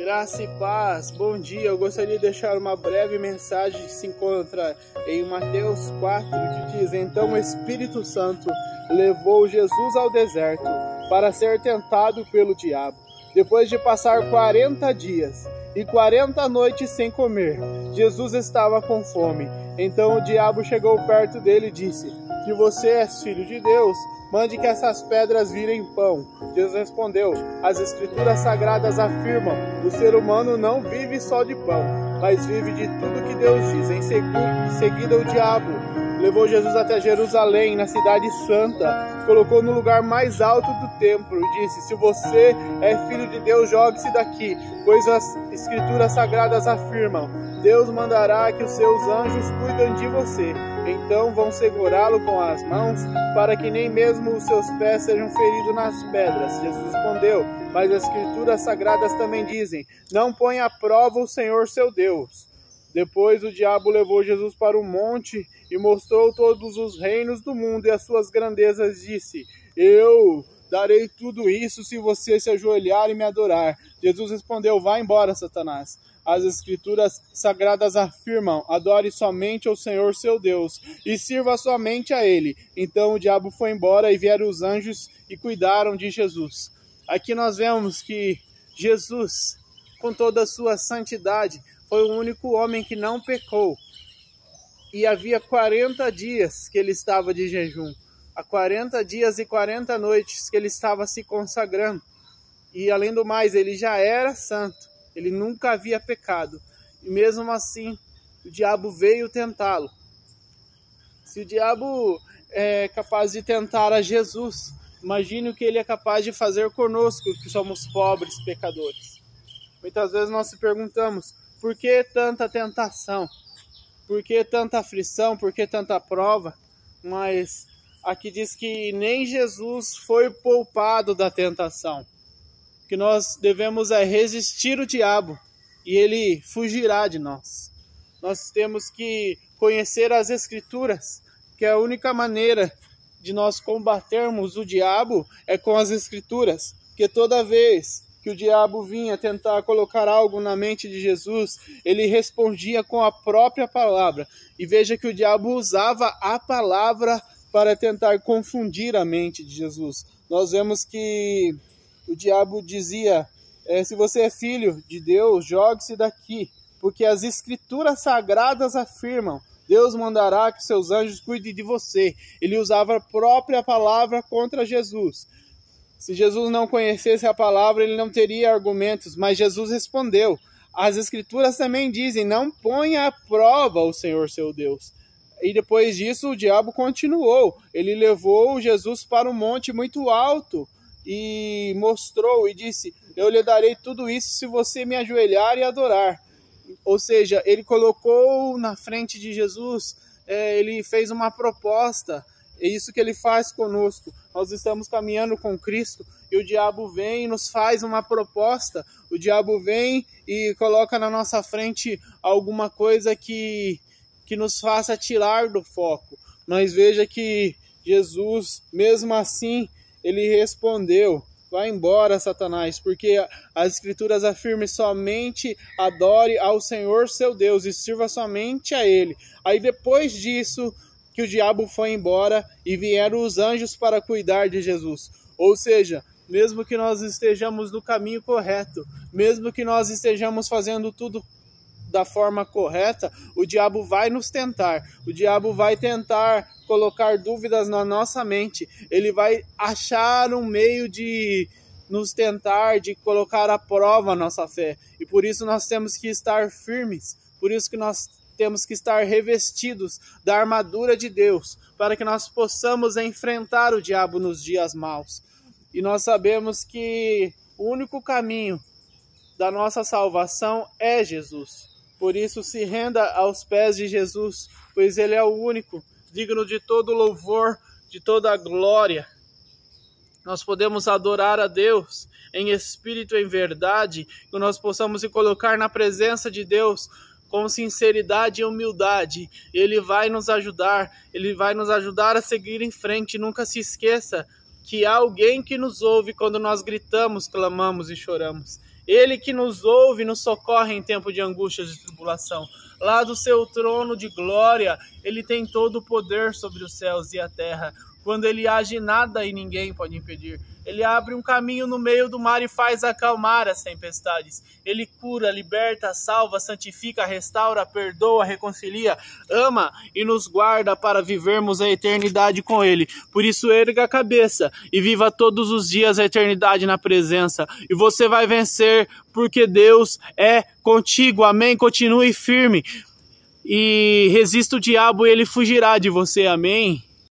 Graça e paz, bom dia. Eu gostaria de deixar uma breve mensagem que se encontra em Mateus 4, que diz: Então o Espírito Santo levou Jesus ao deserto para ser tentado pelo diabo. Depois de passar 40 dias e 40 noites sem comer, Jesus estava com fome. Então o diabo chegou perto dele e disse: Se você é filho de Deus, mande que essas pedras virem pão. Jesus respondeu: As Escrituras Sagradas afirmam: o ser humano não vive só de pão, mas vive de tudo que Deus diz. Em seguida, o diabo levou Jesus até Jerusalém, na cidade santa, colocou no lugar mais alto do templo e disse: Se você é filho de Deus, jogue-se daqui, pois as Escrituras Sagradas afirmam: Deus mandará que os seus anjos cuidem de você. Então vão segurá-lo com as mãos, para que nem mesmo os seus pés sejam feridos nas pedras. Jesus respondeu: Mas as Escrituras Sagradas também dizem: Não ponha à prova o Senhor seu Deus. Depois o diabo levou Jesus para um monte e mostrou todos os reinos do mundo e as suas grandezas. Disse: Eu darei tudo isso se você se ajoelhar e me adorar. Jesus respondeu: Vá embora, Satanás. As Escrituras Sagradas afirmam: Adore somente ao Senhor seu Deus e sirva somente a Ele. Então o diabo foi embora e vieram os anjos e cuidaram de Jesus. Aqui nós vemos que Jesus, com toda a sua santidade, foi o único homem que não pecou. E havia 40 dias que ele estava de jejum. Há 40 dias e 40 noites que ele estava se consagrando. E além do mais, ele já era santo. Ele nunca havia pecado. E mesmo assim, o diabo veio tentá-lo. Se o diabo é capaz de tentar a Jesus, imagine o que ele é capaz de fazer conosco, que somos pobres pecadores. Muitas vezes nós se perguntamos: por que tanta tentação? Por que tanta aflição? Por que tanta prova? Mas aqui diz que nem Jesus foi poupado da tentação. Que nós devemos resistir o diabo e ele fugirá de nós. Nós temos que conhecer as Escrituras, que a única maneira de nós combatermos o diabo é com as Escrituras. Porque toda vez que o diabo vinha tentar colocar algo na mente de Jesus, ele respondia com a própria palavra. E veja que o diabo usava a palavra para tentar confundir a mente de Jesus. Nós vemos que o diabo dizia: se você é filho de Deus, jogue-se daqui, porque as Escrituras Sagradas afirmam: Deus mandará que seus anjos cuidem de você. Ele usava a própria palavra contra Jesus. Se Jesus não conhecesse a palavra, ele não teria argumentos, mas Jesus respondeu: as Escrituras também dizem: não ponha à prova o Senhor seu Deus. E depois disso o diabo continuou. Ele levou Jesus para um monte muito alto e mostrou e disse: eu lhe darei tudo isso se você me ajoelhar e adorar. Ou seja, ele colocou na frente de Jesus, ele fez uma proposta. É isso que ele faz conosco. Nós estamos caminhando com Cristo e o diabo vem e nos faz uma proposta. O diabo vem e coloca na nossa frente alguma coisa que nos faça tirar do foco. Mas veja que Jesus, mesmo assim, ele respondeu: vá embora, Satanás, porque as Escrituras afirmam: somente adore ao Senhor seu Deus e sirva somente a Ele. Aí depois disso, que o diabo foi embora e vieram os anjos para cuidar de Jesus. Ou seja, mesmo que nós estejamos no caminho correto, mesmo que nós estejamos fazendo tudo da forma correta, o diabo vai nos tentar. O diabo vai tentar colocar dúvidas na nossa mente. Ele vai achar um meio de nos tentar, de colocar à prova a nossa fé. E por isso nós temos que estar firmes. Por isso que nós temos que estar revestidos da armadura de Deus, para que nós possamos enfrentar o diabo nos dias maus. E nós sabemos que o único caminho da nossa salvação é Jesus. Por isso se renda aos pés de Jesus, pois Ele é o único, digno de todo louvor, de toda glória. Nós podemos adorar a Deus em espírito e em verdade, que nós possamos se colocar na presença de Deus com sinceridade e humildade. Ele vai nos ajudar, Ele vai nos ajudar a seguir em frente. Nunca se esqueça que há alguém que nos ouve quando nós gritamos, clamamos e choramos. Ele que nos ouve e nos socorre em tempo de angústias e tribulação. Lá do seu trono de glória, Ele tem todo o poder sobre os céus e a terra. Quando Ele age, nada e ninguém pode impedir. Ele abre um caminho no meio do mar e faz acalmar as tempestades. Ele cura, liberta, salva, santifica, restaura, perdoa, reconcilia, ama e nos guarda para vivermos a eternidade com Ele. Por isso, erga a cabeça e viva todos os dias a eternidade na presença. E você vai vencer, porque Deus é contigo. Amém? Continue firme e resista o diabo e ele fugirá de você. Amém?